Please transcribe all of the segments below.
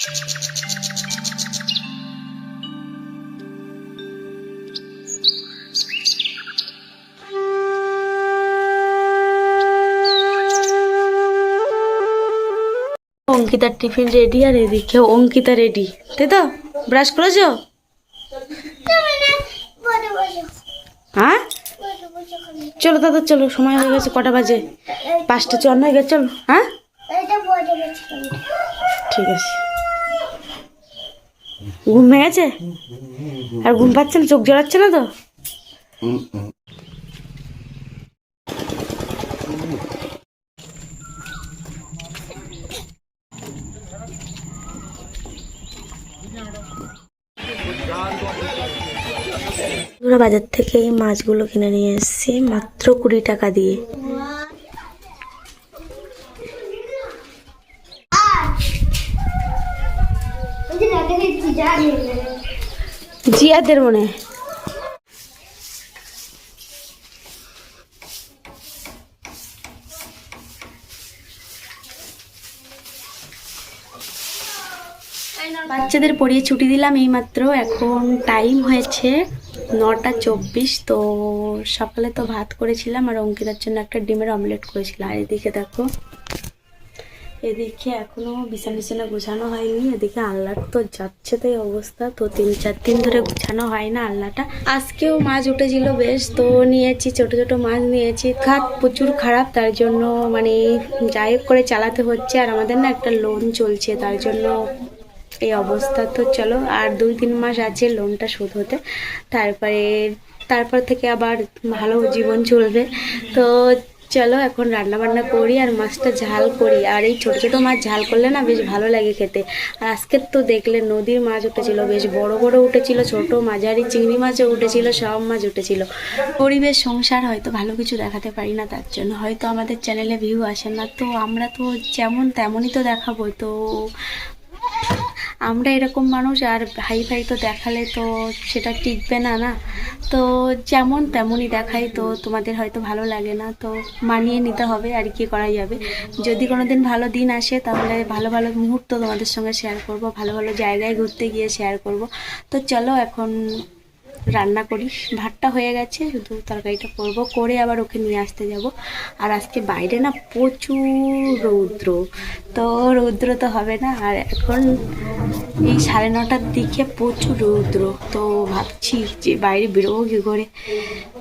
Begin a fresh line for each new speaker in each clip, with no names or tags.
অঙ্কিতার tiffin ready আর এদিকে Ankita ready, তাই তো? ব্রাশ করেছো? হ্যাঁ চলো দাদা, চলো, সময় হয়ে গেছে। কটা বাজে? 5:54 হয়ে গেছে। চলো। হ্যাঁ ঠিক আছে। ঘুম ভেঙে গেছে আর ঘুম পাচ্ছে না? চোখ জড়াচ্ছে না তো? বাজার থেকে এই মাছগুলো কিনে নিয়ে এসেছি মাত্র 20 টাকা দিয়ে। জিয়াদের মনে বাচ্চাদের পড়িয়ে ছুটি দিলাম এই মাত্র। এখন টাইম হয়েছে 9:24। তো সকালে তো ভাত করেছিলাম আর অঙ্কিতার জন্য একটা ডিমের অমলেট করেছিলাম। আর এদিকে দেখো, এদিকে এখনো বিছানা গোছানো হয়নি। এদিকে আলনার তো যাচ্ছে তাই অবস্থা। তো 3-4 দিন ধরে গোছানো হয় না আলনাটা। আজকেও মাছ উঠেছিল বেশ, তো নিয়েছি, ছোট ছোট মাছ নিয়েছি। খাত প্রচুর খারাপ, তার জন্য মানে যাই হোক করে চালাতে হচ্ছে। আর আমাদের না একটা লোন চলছে, তার জন্য এই অবস্থা। তো চলো, আর 2-3 মাস আছে লোনটা শোধ হতে, তারপর থেকে আবার ভালো জীবন চলবে। তো চলো এখন রান্না বান্না করি আর মাছটা ঝাল করি। আর এই ছোট ছোট মাছ ঝাল করলে না বেশ ভালো লাগে খেতে। আর আজকের তো দেখলে নদীর মাছ উঠেছিল, বেশ বড় বড় উঠেছিল, ছোট মাঝারি চিংড়ি মাছও উঠেছিল, সব মাছ উঠেছিল। পরিবেশ সংসার হয়তো ভালো কিছু দেখাতে পারি না, তার জন্য হয়তো আমাদের চ্যানেলে ভিউ আসে না। তো আমরা তো যেমন তেমনই তো দেখাবো। তো আমরা এরকম মানুষ, আর ভাই ভাই তো দেখালে তো সেটা টিকবে না না। তো যেমন তেমনই দেখাই, তো তোমাদের হয়তো ভালো লাগে না, তো মানিয়ে নিতে হবে। আর কি করা যাবে। যদি কোনো দিন ভালো দিন আসে তাহলে ভালো ভালো মুহূর্ত তোমাদের সঙ্গে শেয়ার করব, ভালো ভালো জায়গায় ঘুরতে গিয়ে শেয়ার করব। তো চলো এখন রান্না করি। ভাতটা হয়ে গেছে, শুধু তরকারিটা করব, করে আবার ওকে নিয়ে আসতে যাব। আর আজকে বাইরে না প্রচুর রৌদ্র, তো রৌদ্র তো হবে না। আর এখন এই 9:30টার দিকে প্রচুর রৌদ্র, তো ভাবছি যে বাইরে বেরোবো কী করে।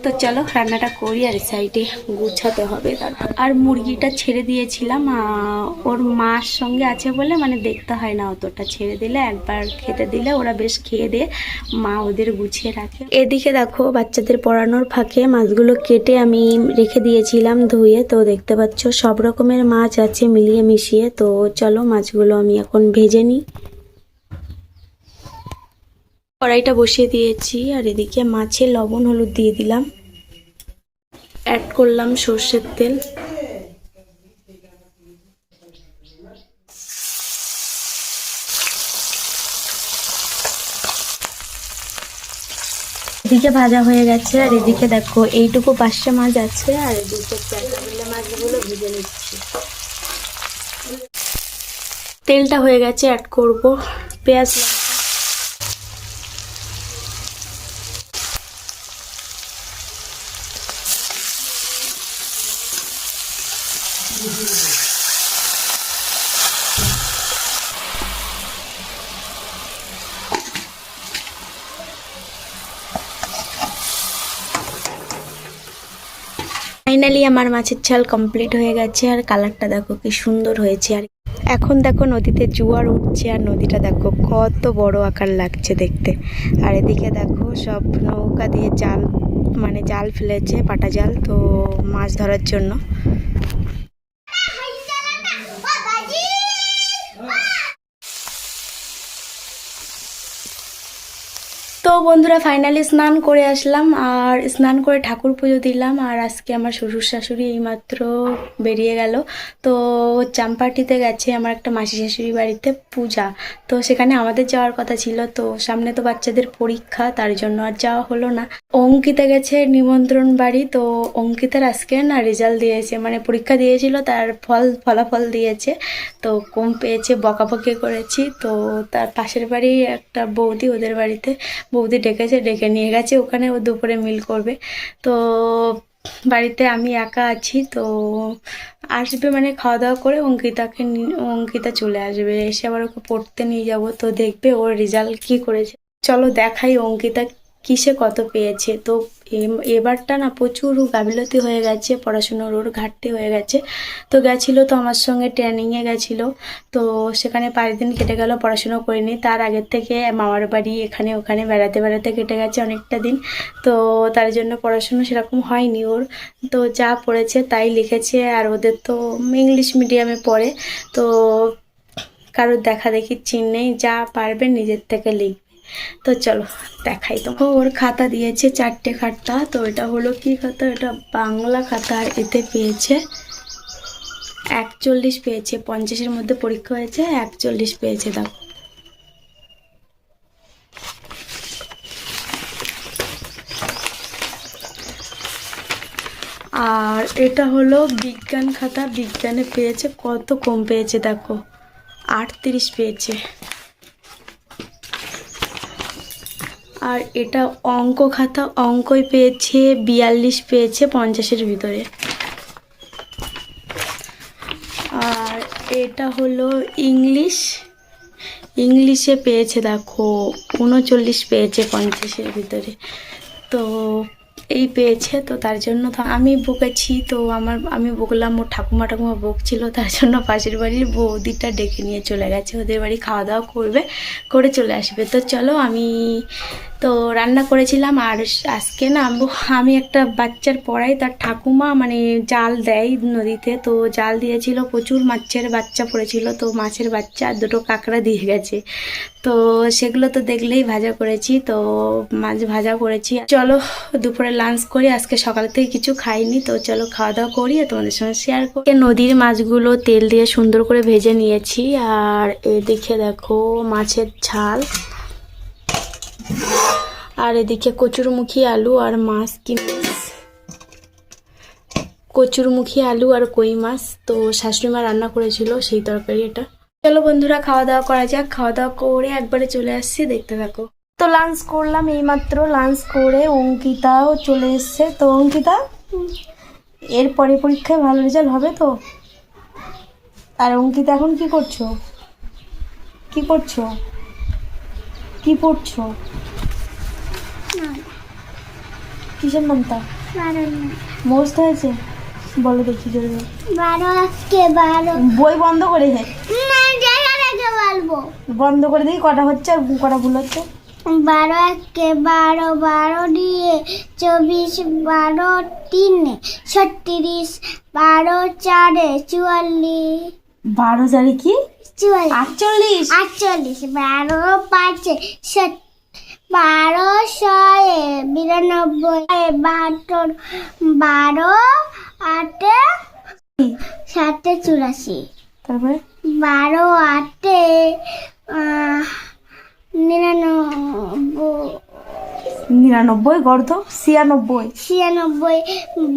তো চলো রান্নাটা করি, আর সাইডে গুছাতে হবে তারপর। আর মুরগিটা ছেড়ে দিয়েছিলাম, ওর মার সঙ্গে আছে বলে মানে দেখতে হয় না অতটা। ছেড়ে দিলে একবার খেতে দিলে ওরা বেশ খেয়ে দিয়ে মা ওদের গুছিয়ে রাখে। এদিকে দেখো, বাচ্চাদের পড়ানোর ফাঁকে মাছগুলো কেটে আমি রেখে দিয়েছিলাম ধুয়ে। তো দেখতে পাচ্ছ সব রকমের মাছ আছে মিলিয়ে মিশিয়ে। তো চলো মাছগুলো আমি এখন ভেজে নিই। কড়াইটা বসিয়ে দিয়েছি, আর এদিকে মাছে লবণ হলুদ দিয়ে দিলাম। অ্যাড করলাম সর্ষের তেল। এদিকে ভাজা হয়ে গেছে, আর এদিকে দেখো এইটুকু পার্শে মাছ আছে, আর এদিকে ক্যাটাবিলে মাছগুলো ভেজে নিচ্ছি। তেলটা হয়ে গেছে, অ্যাড করব পেঁয়াজ লঙ্কা। ফাইনালি আমার মাছের ঝাল কমপ্লিট হয়ে গেছে, আর কালারটা দেখো কি সুন্দর হয়েছে। আর এখন দেখো নদীতে জোয়ার উঠছে, আর নদীটা দেখো কত বড় আকার লাগছে দেখতে। আর এদিকে দেখো সব নৌকা দিয়ে জাল, মানে জাল ফেলেছে, পাটা জাল, তো মাছ ধরার জন্য। তো বন্ধুরা ফাইনালি স্নান করে আসলাম, আর স্নান করে ঠাকুর পুজো দিলাম। আর আজকে আমার শ্বশুর শাশুড়ি এইমাত্র বেরিয়ে গেল। তো চাম্পাটিতে গেছে আমার একটা মাসি শাশুড়ি বাড়িতে পূজা। তো সেখানে আমাদের যাওয়ার কথা ছিল, তো সামনে তো বাচ্চাদের পরীক্ষা, তার জন্য আর যাওয়া হলো না। অঙ্কিতা গেছে নিমন্ত্রণ বাড়ি। তো অঙ্কিতার আজকে না রেজাল্ট দিয়েছে, মানে পরীক্ষা দিয়েছিল, তার ফলাফল দিয়েছে। তো কম পেয়েছে, বকাবকি করেছি। তো তার পাশের বাড়ি একটা বৌদি, ওদের বাড়িতে বৌদি ডেকেছে, ডেকে নিয়ে গেছে ওখানে, ও দুপুরে মিল করবে। তো বাড়িতে আমি একা আছি। তো আসবে মানে খাওয়া দাওয়া করে অঙ্কিতা চলে আসবে, এসে আবার ওকে পড়তে নিয়ে যাব। তো দেখবে ওর রেজাল্ট কি করেছে। চলো দেখাই অঙ্কিতা কিসে কত পেয়েছে। তো এবারটা না প্রচুর গাফিলতি হয়ে গেছে, পড়াশুনোর ওর ঘাটতি হয়ে গেছে। তো গেছিলো তো আমার সঙ্গে ট্রেনিংয়ে গেছিলো। তো সেখানে 5 দিন কেটে গেল, পড়াশুনো করিনি। তার আগের থেকে মামার বাড়ি এখানে ওখানে বেড়াতে বেড়াতে কেটে গেছে অনেকটা দিন। তো তার জন্য পড়াশুনো সেরকম হয়নি ওর। তো যা পড়েছে তাই লিখেছে। আর ওদের তো ইংলিশ মিডিয়ামে পড়ে, তো কারোর দেখা দেখি চিন নেই, যা পারবে নিজের থেকে লিখবে। তো চলো দেখাই। তো ওর খাতা দিয়েছে 4টে খাতা। তো এটা হলো কি খাতা, এটা বাংলা খাতা। আর এতে পেয়েছে 41 পেয়েছে, 50-এর মধ্যে পরীক্ষা হয়েছে, 41 পেয়েছে। দেখো আর এটা হলো বিজ্ঞান খাতা, বিজ্ঞানে পেয়েছে কত কম পেয়েছে, দেখো 38 পেয়েছে। আর এটা অঙ্ক খাতা, অঙ্কই পেয়েছে 42 পেয়েছে 50-এর ভিতরে। আর এটা হলো ইংলিশে পেয়েছে দেখো 39 পেয়েছে 50-এর ভিতরে। তো এই পেয়েছে। তো তার জন্য তো আমি বকেছি। তো আমি বকলাম, ওর ঠাকুমা বকছিল, তার জন্য পাশের বাড়ির বৌদিটা ডেকে নিয়ে চলে গেছে, ওদের বাড়ি খাওয়া দাওয়া করবে, করে চলে আসবে। তো চলো আমি তো রান্না করেছিলাম। আর আজকে না আমি একটা বাচ্চার পড়াই, তার ঠাকুমা মানে জাল দেয় নদীতে। তো জাল দিয়েছিল, প্রচুর মাছের বাচ্চা পড়েছিল। তো মাছের বাচ্চা আর 2টো কাঁকড়া দিয়ে গেছে। তো সেগুলো তো দেখলেই ভাজা করেছি, তো মাছ ভাজা করেছি। চলো দুপুরে লাঞ্চ করি, আজকে সকাল থেকে কিছু খাইনি। তো চলো খাওয়া দাওয়া করি আর তোমাদের সঙ্গে শেয়ার করি। নদীর মাছগুলো তেল দিয়ে সুন্দর করে ভেজে নিয়েছি। আর এদিকে দেখো মাছের ঝাল, আর এদিকে কচুরমুখী আলু আর মাছ কচুরমুখী আলু আর কই মাছ। তো শাশুড়িমা রান্না করেছিল সেই তরকারি এটা। চলো বন্ধুরা খাওয়া দাওয়া করা যাক। খাওয়া দাওয়া করে একবারে চলে আসছি, দেখতে থাকো। তো লাঞ্চ করলাম, এইমাত্র লাঞ্চ করে অঙ্কিতাও চলে এসছে। তো অঙ্কিতা এরপরে পরীক্ষায় ভালো রেজাল্ট হবে তো? আর অঙ্কিতা এখন কি করছো, কি পড়ছো? কিসের নামটা মোস্ট হয়েছে বলো দেখি জোরে। 12 বই বন্ধ করে বন্ধ করে দিই। কটা হচ্ছে আর কটা ভুল হচ্ছে?
12 × 12 12 দিয়ে 24 12 3 36 12 4 44
12 4 কি
48 48 12 5 12 6 92 72 12 8 7 84
তারপরে
12 8
99 গর্ধ 96
96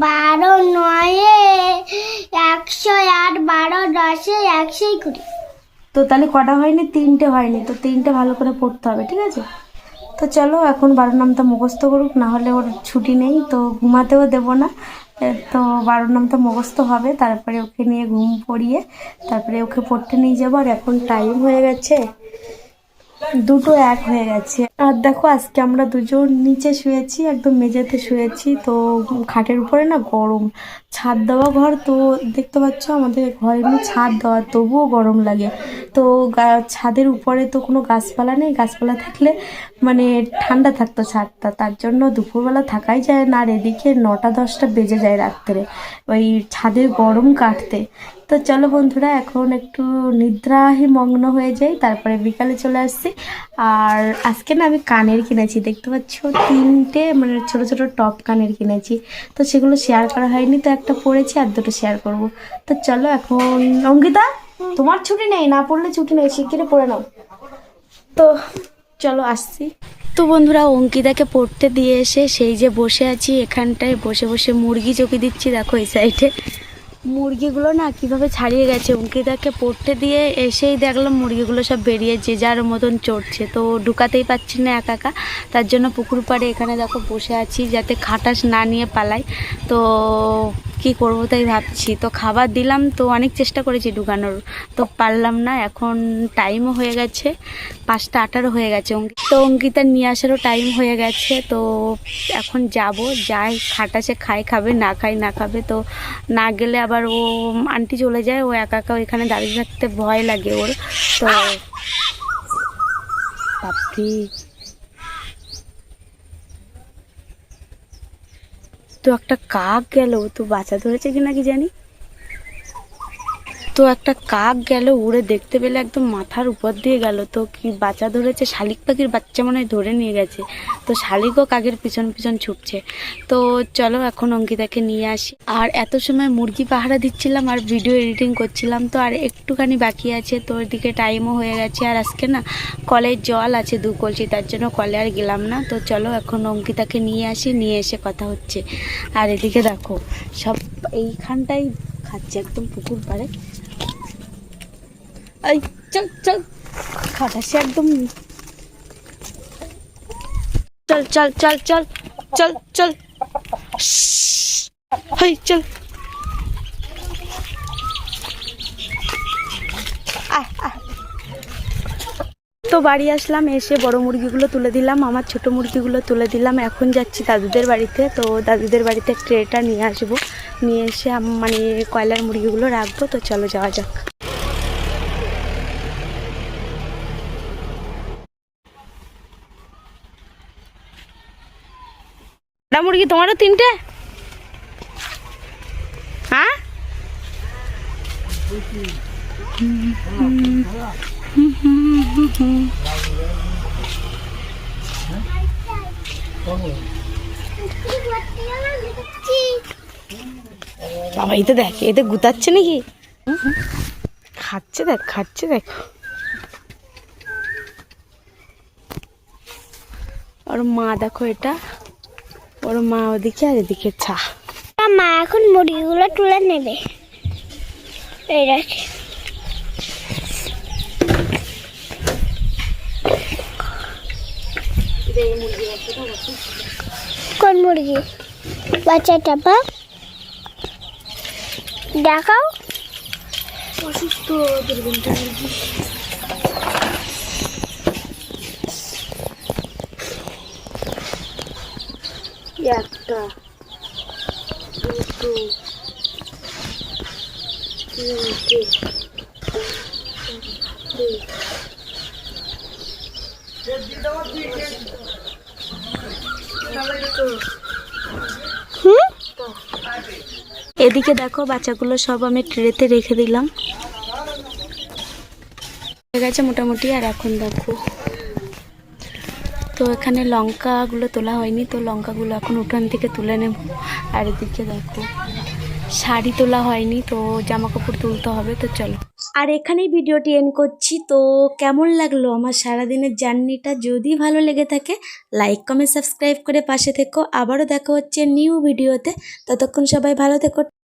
12 9 108 12 10 120।
তো তাহলে কটা হয়নি? 3টে হয়নি। তো 3টে ভালো করে পড়তে হবে, ঠিক আছে? তো চলো এখন 12 নামটা মুখস্থ করুক, না হলে ওর ছুটি নেই, তো ঘুমাতেও দেবো না। তো 12 নামটা মুখস্থ হবে, তারপরে ওকে নিয়ে ঘুম পড়িয়ে তারপরে ওকে পড়তে নিয়ে যাবো। আর এখন টাইম হয়ে গেছে 2:01 হয়ে গেছে। আর দেখো আজকে আমরা দুজন নিচে শুয়েছি, একদম মেঝেতে শুয়েছি। তো খাটের উপরে না গরম, ছাদ দেওয়া ঘর তো দেখতে পাচ্ছ আমাদের ঘর এমনি ছাদ দেওয়া, তবুও গরম লাগে। তো ছাদের উপরে তো কোনো গাছপালা নেই, গাছপালা থাকলে মানে ঠান্ডা থাকতো ছাদটা, তার জন্য দুপুরবেলা থাকাই যায় না। আর এদিকে 9টা-10টা বেজে যায় রাত্রে ওই ছাদের গরম কাটতে। তো চলো বন্ধুরা, এখন একটু নিদ্রাহি মগ্ন হয়ে যাই, তারপরে বিকালে চলে আসছি। আর আজকে না আমি কানের কিনেছি, দেখতে পাচ্ছ 3টে মানে ছোট ছোট টপ কানের কিনেছি। তো সেগুলো শেয়ার করা হয়নি, তো একটা পরেছি আর দুটো শেয়ার করব। তো চলো এখন অঙ্কিতা, তোমার ছুটি নেই, না পড়লে ছুটি নেই, শিগগিরই পড়ে নাও। তো চলো আসছি। তো বন্ধুরা, অঙ্কিতাকে পড়তে দিয়ে এসে সেই যে বসে আছি এখানটায়, বসে বসে মুরগি চকি দিচ্ছি। দেখো এই সাইডে মুরগিগুলো না কিভাবে ছাড়িয়ে গেছে। অঙ্কিতাকে পড়তে দিয়ে এসেই দেখলাম মুরগিগুলো সব বেরিয়ে যে যার মতন চড়ছে, তো ঢুকাতেই পারছি না একা একা, তার জন্য পুকুর পাড়ে এখানে দেখো বসে আছি যাতে খাটাস না নিয়ে পালাই। তো কি করব তাই ভাবছি। তো খাবার দিলাম, তো অনেক চেষ্টা করেছি ঢুকানোর, তো পারলাম না। এখন টাইমও হয়ে গেছে 5টা-18 হয়ে গেছে, তো অঙ্কিতা নিয়ে আসারও টাইম হয়ে গেছে। তো এখন যাব, যাই খাটাসে খাবে, না খাই না খাবে। তো না গেলে আবার ও আন্টি চলে যায়, ও একা একা ওইখানে দাঁড়িয়ে থাকতে ভয় লাগে ওর। তো বাপরে, তো একটা কাক গেল, তো বাচ্চা ধরেছে কিনা কি জানি। তো একটা কাক গেল উড়ে, দেখতে পেলে একদম মাথার উপর দিয়ে গেল। তো কি বাচ্চা ধরেছে, শালিক পাখির বাচ্চা মনে হয় ধরে নিয়ে গেছে। তো শালিকও কাকের পিছন পিছন ছুটছে। তো চলো এখন অঙ্কিতাকে নিয়ে আসি। আর এত সময় মুরগি পাহারা দিচ্ছিলাম আর ভিডিও এডিটিং করছিলাম, তো আর একটুখানি বাকি আছে। তো ওইদিকে টাইমও হয়ে গেছে, আর আজকে না কলের জল আছে 2 কলসি, তার জন্য কলে আর গেলাম না। তো চলো এখন অঙ্কিতাকে নিয়ে আসি, নিয়ে এসে কথা হচ্ছে। আর এদিকে দেখো সব এইখানটাই খাচ্ছে, একদম পুকুর পাড়ে। এই চল চল, খাটাসে একদম, চল চল চল চল চল চল, হই চল। তো বাড়ি আসলাম, এসে বড় মুরগিগুলো তুলে দিলাম, আমার ছোট মুরগিগুলো তুলে দিলাম। এখন যাচ্ছি দাদুদের বাড়িতে। তো দাদুদের বাড়িতে ট্রেটা নিয়ে আসবো, নিয়ে এসে মানে কয়লার মুরগিগুলো রাখবো। তো চলো যাওয়া যাক। মুরগি তোমারও 3টে? হ্যাঁ, বাবা এতে দেখ, এতে গুতাচ্ছে নাকি, খাচ্ছে দেখ, খাচ্ছে দেখ। ওর মা দেখো, এটা ওর মা ওদিকে, আর এদিকে ছা।
মা এখন মুরগিগুলো তুলে নেবে। এই রাখে কোন মুরগি বাচ্চাটা? বা দেখাও,
অসুস্থ দুর্গন্ধ মুরগি। একটা, দুটো, 3টে, 4টে। এদিকে দেখো বাচ্চাগুলো সব আমি ট্রেতে রেখে দিলাম, হয়ে গেছে মোটামুটি। আর এখন দেখো, তো এখানে লঙ্কাগুলো তোলা হয়নি, তো লঙ্কাগুলো এখন উঠান থেকে তুলে নেব। আর এদিকে দেখো শাড়ি তোলা হয়নি, তো জামা কাপড় তুলতে হবে। তো চলো, আর এখানেই ভিডিওটি এন্ড করছি। তো কেমন লাগলো আমার সারাদিনের জার্নিটা? যদি ভালো লেগে থাকে লাইক কমেন্ট সাবস্ক্রাইব করে পাশে থেকো। আবারও দেখা হচ্ছে নিউ ভিডিওতে, ততক্ষণ সবাই ভালো থেকো।